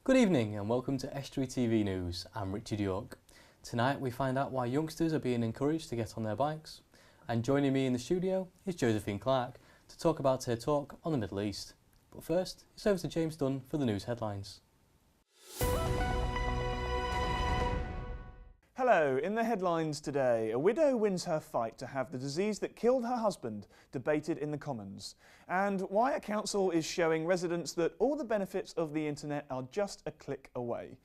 Good evening and welcome to Estuary TV News. I'm Richard York. Tonight we find out why youngsters are being encouraged to get on their bikes. And joining me in the studio is Josephine Clark to talk about her talk on the Middle East. But first, it's over to James Dunn for the news headlines. Hello, in the headlines today, a widow wins her fight to have the disease that killed her husband debated in the Commons, and why a council is showing residents that all the benefits of the internet are just a click away.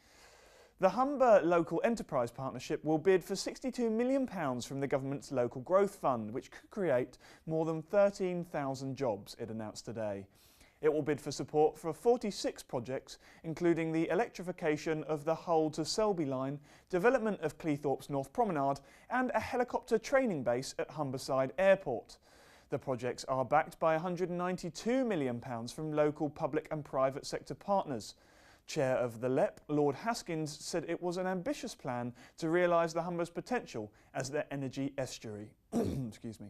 The Humber Local Enterprise Partnership will bid for £62 million from the government's Local Growth Fund, which could create more than 13,000 jobs, it announced today. It will bid for support for 46 projects, including the electrification of the Hull to Selby line, development of Cleethorpes North Promenade, and a helicopter training base at Humberside Airport. The projects are backed by £192 million from local public and private sector partners. Chair of the LEP, Lord Haskins, said it was an ambitious plan to realise the Humber's potential as their energy estuary. Excuse me.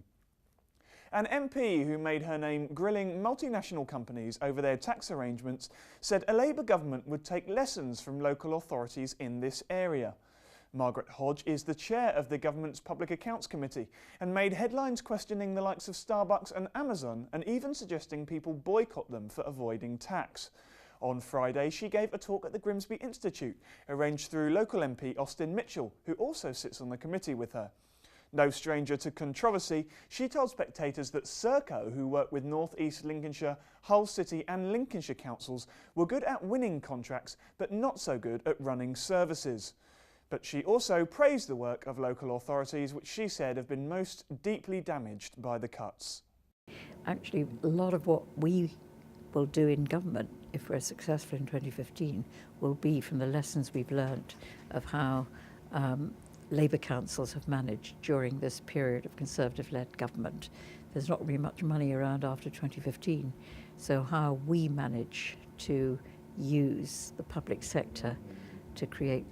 An MP who made her name grilling multinational companies over their tax arrangements said a Labour government would take lessons from local authorities in this area. Margaret Hodge is the chair of the government's Public Accounts Committee and made headlines questioning the likes of Starbucks and Amazon and even suggesting people boycott them for avoiding tax. On Friday, she gave a talk at the Grimsby Institute, arranged through local MP Austin Mitchell, who also sits on the committee with her. No stranger to controversy, she told spectators that Serco, who work with North East Lincolnshire, Hull City and Lincolnshire councils, were good at winning contracts but not so good at running services. But she also praised the work of local authorities, which she said have been most deeply damaged by the cuts. Actually, a lot of what we will do in government, if we're successful in 2015, will be from the lessons we've learnt of how Labour councils have managed during this period of Conservative-led government. There's not really much money around after 2015, so how we manage to use the public sector to create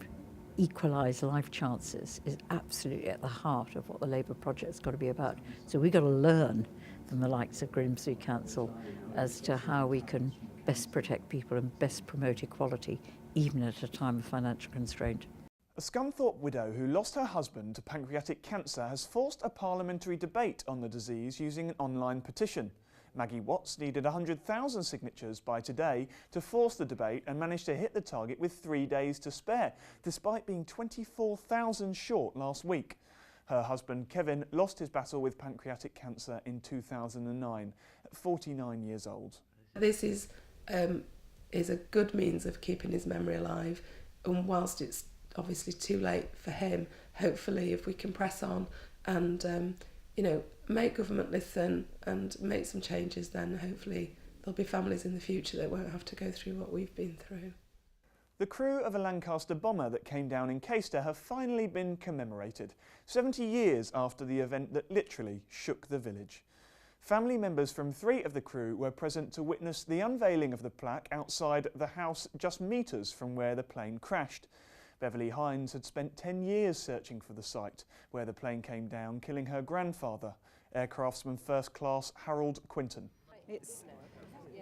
equalise life chances is absolutely at the heart of what the Labour project's got to be about. So we've got to learn from the likes of Grimsby Council as to how we can best protect people and best promote equality, even at a time of financial constraint. A Scunthorpe widow who lost her husband to pancreatic cancer has forced a parliamentary debate on the disease using an online petition. Maggie Watts needed 100,000 signatures by today to force the debate and managed to hit the target with 3 days to spare, despite being 24,000 short last week. Her husband Kevin lost his battle with pancreatic cancer in 2009, at 49 years old. This is a good means of keeping his memory alive, and whilst it's obviously too late for him, hopefully if we can press on and make government listen and make some changes, then hopefully there'll be families in the future that won't have to go through what we've been through. The crew of a Lancaster bomber that came down in Caister have finally been commemorated, 70 years after the event that literally shook the village. Family members from 3 of the crew were present to witness the unveiling of the plaque outside the house just metres from where the plane crashed. Beverly Hines had spent 10 years searching for the site where the plane came down, killing her grandfather, Aircraftsman First Class Harold Quinton.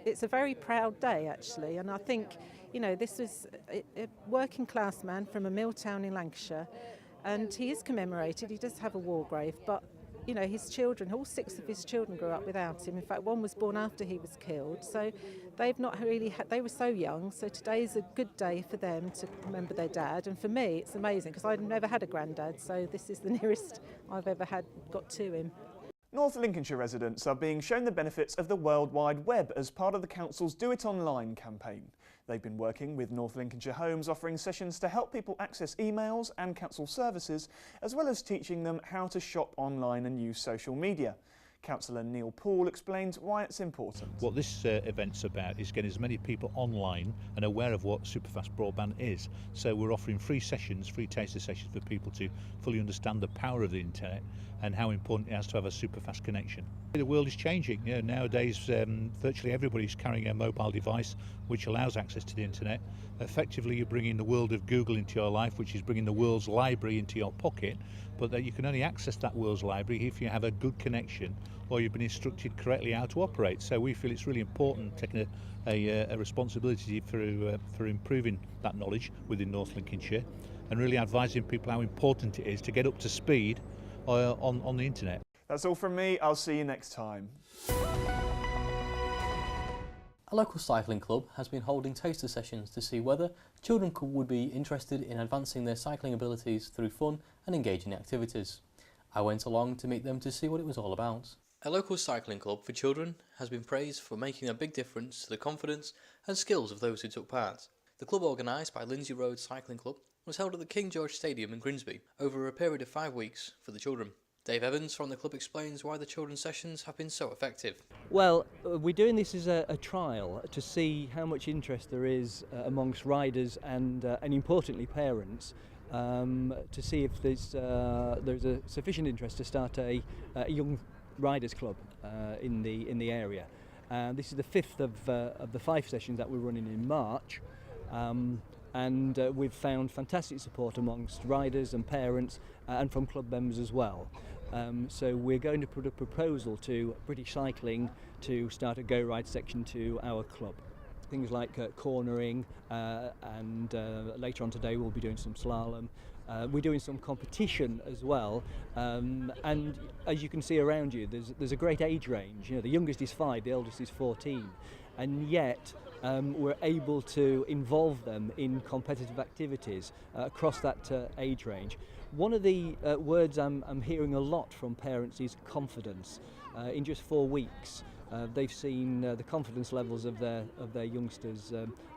It's a very proud day, actually, and I think, this was a working class man from a mill town in Lancashire, and he is commemorated. He does have a war grave, but his children, all 6 of his children grew up without him. In fact, 1 was born after he was killed. So they've not really they were so young. So today is a good day for them to remember their dad. And for me, it's amazing because I've never had a granddad. So this is the nearest I've ever got to him. North Lincolnshire residents are being shown the benefits of the World Wide Web as part of the council's Do It Online campaign. They've been working with North Lincolnshire Homes, offering sessions to help people access emails and council services, as well as teaching them how to shop online and use social media. Councillor Neil Poole explains why it's important. What this event's about is getting as many people online and aware of what superfast broadband is. So we're offering free sessions, free taster sessions for people to fully understand the power of the internet and how important it is to have a superfast connection. The world is changing. Nowadays virtually everybody's carrying a mobile device which allows access to the internet. Effectively you're bringing the world of Google into your life, which is bringing the world's library into your pocket, but that you can only access that world's library if you have a good connection or you've been instructed correctly how to operate. So we feel it's really important taking a responsibility for improving that knowledge within North Lincolnshire, and really advising people how important it is to get up to speed on the internet. That's all from me. I'll see you next time. A local cycling club has been holding taster sessions to see whether children would be interested in advancing their cycling abilities through fun and engaging activities. I went along to meet them to see what it was all about. A local cycling club for children has been praised for making a big difference to the confidence and skills of those who took part. The club, organised by Lindsay Road Cycling Club, was held at the King George Stadium in Grimsby over a period of 5 weeks for the children. Dave Evans from the club explains why the children's sessions have been so effective. Well, we're doing this as a trial to see how much interest there is amongst riders and importantly parents, to see if there's a sufficient interest to start a young riders club in the area. This is the fifth of the 5 sessions that we're running in March. And we've found fantastic support amongst riders and parents and from club members as well. So we're going to put a proposal to British Cycling to start a Go Ride section to our club. Things like cornering, and later on today we'll be doing some slalom. We're doing some competition as well, and as you can see around you, there's a great age range. You know, the youngest is 5, the eldest is 14, and yet we're able to involve them in competitive activities across that age range. One of the words I'm hearing a lot from parents is confidence. In just 4 weeks, they've seen the confidence levels of their youngsters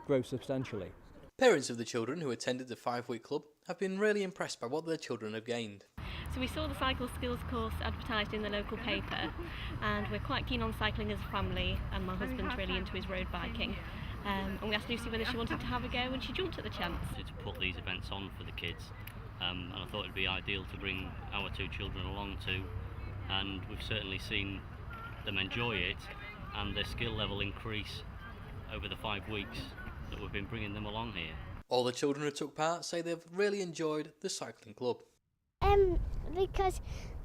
grow substantially. Parents of the children who attended the 5-week club have been really impressed by what their children have gained. So we saw the cycle skills course advertised in the local paper, and we're quite keen on cycling as a family, and my husband's really into his road biking. And we asked Lucy whether she wanted to have a go, and she jumped at the chance. To put these events on for the kids, and I thought it'd be ideal to bring our 2 children along too, and we've certainly seen them enjoy it and their skill level increase over the 5 weeks that we've been bringing them along here. All the children who took part say they've really enjoyed the cycling club. Because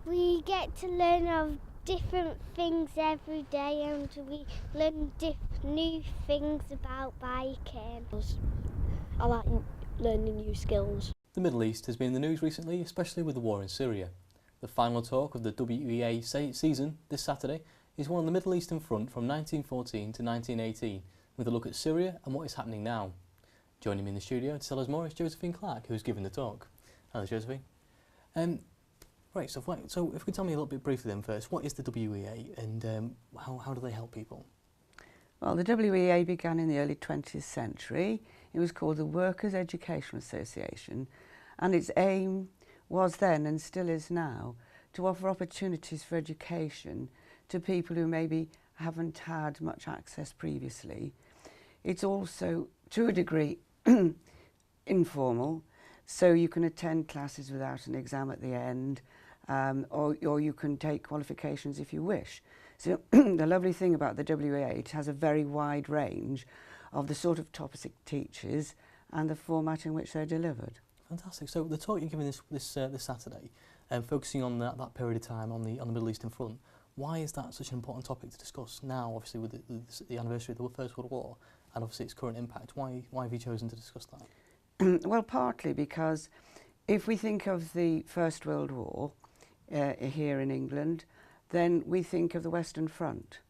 we get to learn of different things every day, and we learn new things about biking. I like learning new skills. The Middle East has been in the news recently, especially with the war in Syria. The final talk of the WEA season this Saturday is one on the Middle Eastern front from 1914 to 1918, with a look at Syria and what is happening now. Joining me in the studio to tell us more is Josephine Clark, who's giving the talk. Hello, Josephine. Right, so if you could tell me a little bit briefly then first, what is the WEA and how do they help people? Well, the WEA began in the early 20th century. It was called the Workers' Educational Association, and its aim was then, and still is now, to offer opportunities for education to people who maybe haven't had much access previously. It's also, to a degree, informal, so you can attend classes without an exam at the end, or you can take qualifications if you wish. So the lovely thing about the WEA, it has a very wide range of the sort of topics it teaches and the format in which they're delivered. Fantastic. So the talk you're giving this Saturday, focusing on that period of time on the Middle Eastern front, why is that such an important topic to discuss now, obviously with the anniversary of the First World War and obviously its current impact? Why have you chosen to discuss that? Well, partly because if we think of the First World War here in England, then we think of the Western Front.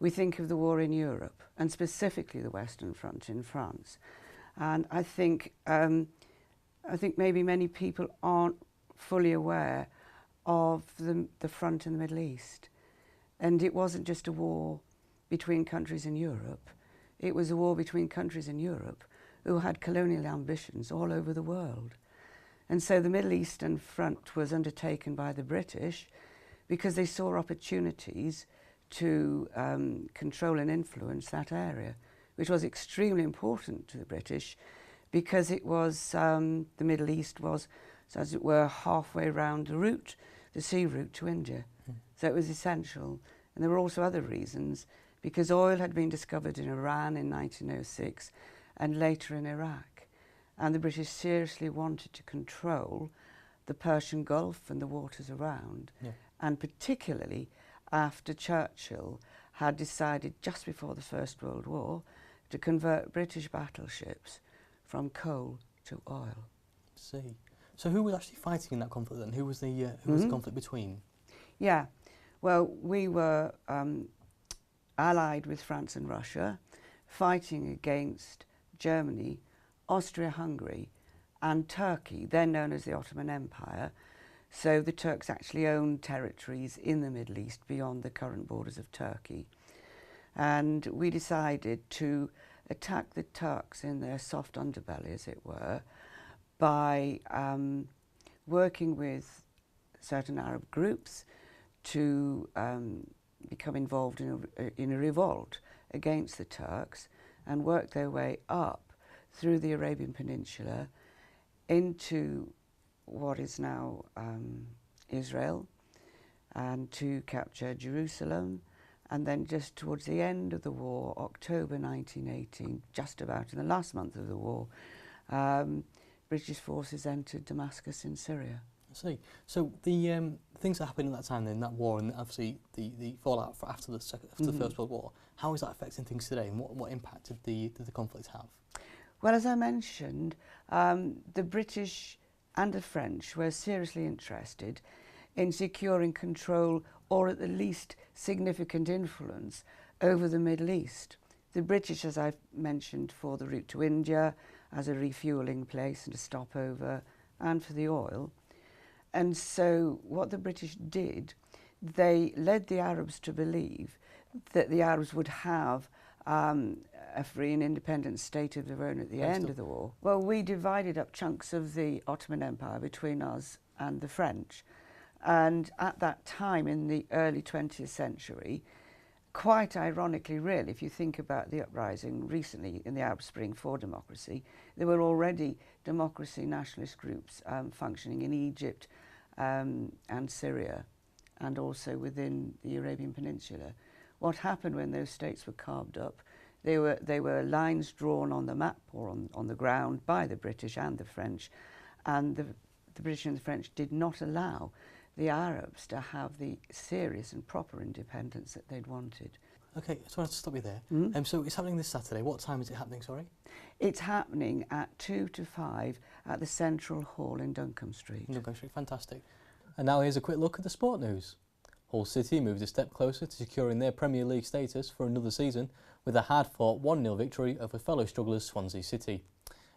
We think of the war in Europe, and specifically the Western Front in France. And I think maybe many people aren't fully aware of the front in the Middle East. And it wasn't just a war between countries in Europe. It was a war between countries in Europe who had colonial ambitions all over the world. And so the Middle Eastern Front was undertaken by the British because they saw opportunities to control and influence that area, which was extremely important to the British because it was, the Middle East was, so as it were, halfway round the sea route to India. So it was essential. And there were also other reasons, because oil had been discovered in Iran in 1906 and later in Iraq. And the British seriously wanted to control the Persian Gulf and the waters around, and particularly after Churchill had decided just before the First World War to convert British battleships from coal to oil. See. So who was actually fighting in that conflict then? Who was the conflict between? Yeah, well, we were allied with France and Russia, fighting against Germany, Austria-Hungary and Turkey, then known as the Ottoman Empire. So the Turks actually owned territories in the Middle East beyond the current borders of Turkey. And we decided to attack the Turks in their soft underbelly, as it were, by working with certain Arab groups to become involved in a revolt against the Turks and work their way up through the Arabian Peninsula into what is now Israel, and to capture Jerusalem. And then just towards the end of the war, October 1918, just about in the last month of the war, British forces entered Damascus in Syria. I see. So the things that happened at that time, then that war, and obviously the fallout after the First World War, how is that affecting things today, and what impact did the conflict have? Well, as I mentioned, the British and the French were seriously interested in securing control, or at the least significant influence, over the Middle East. The British, as I've mentioned, for the route to India, as a refuelling place and a stopover, and for the oil. And so what the British did, they led the Arabs to believe that the Arabs would have a free and independent state of their own at the end of the war. Well, we divided up chunks of the Ottoman Empire between us and the French. And at that time, in the early 20th century, quite ironically, really, if you think about the uprising recently in the Arab Spring for democracy, there were already democracy nationalist groups functioning in Egypt and Syria, and also within the Arabian Peninsula. What happened when those states were carved up, they were lines drawn on the map or on the ground by the British and the French, and the British and the French did not allow the Arabs to have the serious and proper independence that they'd wanted. Okay, so I have to stop you there. So it's happening this Saturday. What time is it happening, sorry? It's happening at 2 to 5 at the Central Hall in Duncombe Street. Duncombe Street, fantastic. And now here's a quick look at the sport news. Hull City moved a step closer to securing their Premier League status for another season with a hard-fought 1-0 victory over fellow strugglers Swansea City.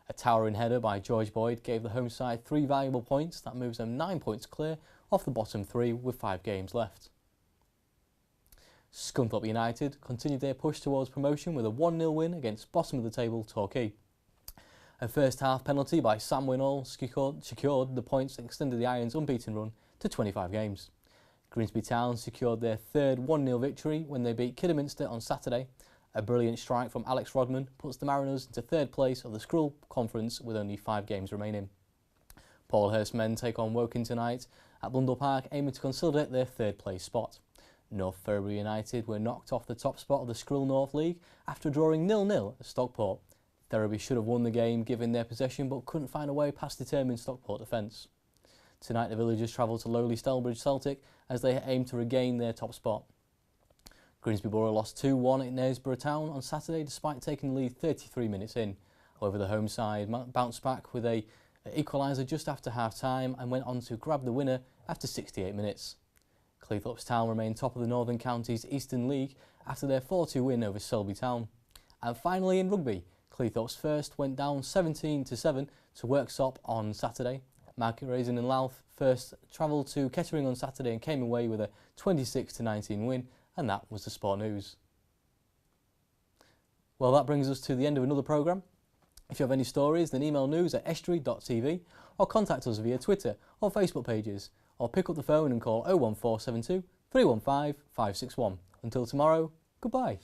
A towering header by George Boyd gave the home side 3 valuable points that moves them 9 points clear off the bottom 3 with 5 games left. Scunthorpe United continued their push towards promotion with a 1-0 win against bottom of the table Torquay. A first half penalty by Sam Winall secured the points that extended the Irons' unbeaten run to 25 games. Grimsby Town secured their third 1-0 victory when they beat Kidderminster on Saturday. A brilliant strike from Alex Rodman puts the Mariners into third place of the Skrull Conference with only 5 games remaining. Paulhurst men take on Woking tonight at Blundell Park, aiming to consolidate their third place spot. North Ferriby United were knocked off the top spot of the Skrull North League after drawing 0-0 at Stockport. Ferriby should have won the game given their possession but couldn't find a way past determined Stockport defence. Tonight the villagers travel to lowly Stelbridge Celtic as they aim to regain their top spot. Grimsby Borough lost 2-1 at Knaresborough Town on Saturday despite taking the lead 33 minutes in. However, the home side bounced back with an equaliser just after half-time and went on to grab the winner after 68 minutes. Cleethorpes Town remain top of the Northern Counties Eastern League after their 4-2 win over Selby Town. And finally in rugby, Cleethorpes First went down 17-7 to Worksop on Saturday. Market Raisin and Louth First travelled to Kettering on Saturday and came away with a 26-19 win, and that was the sport news. Well, that brings us to the end of another programme. If you have any stories, then email news@estuary.tv or contact us via Twitter or Facebook pages, or pick up the phone and call 01472 315 561. Until tomorrow, goodbye.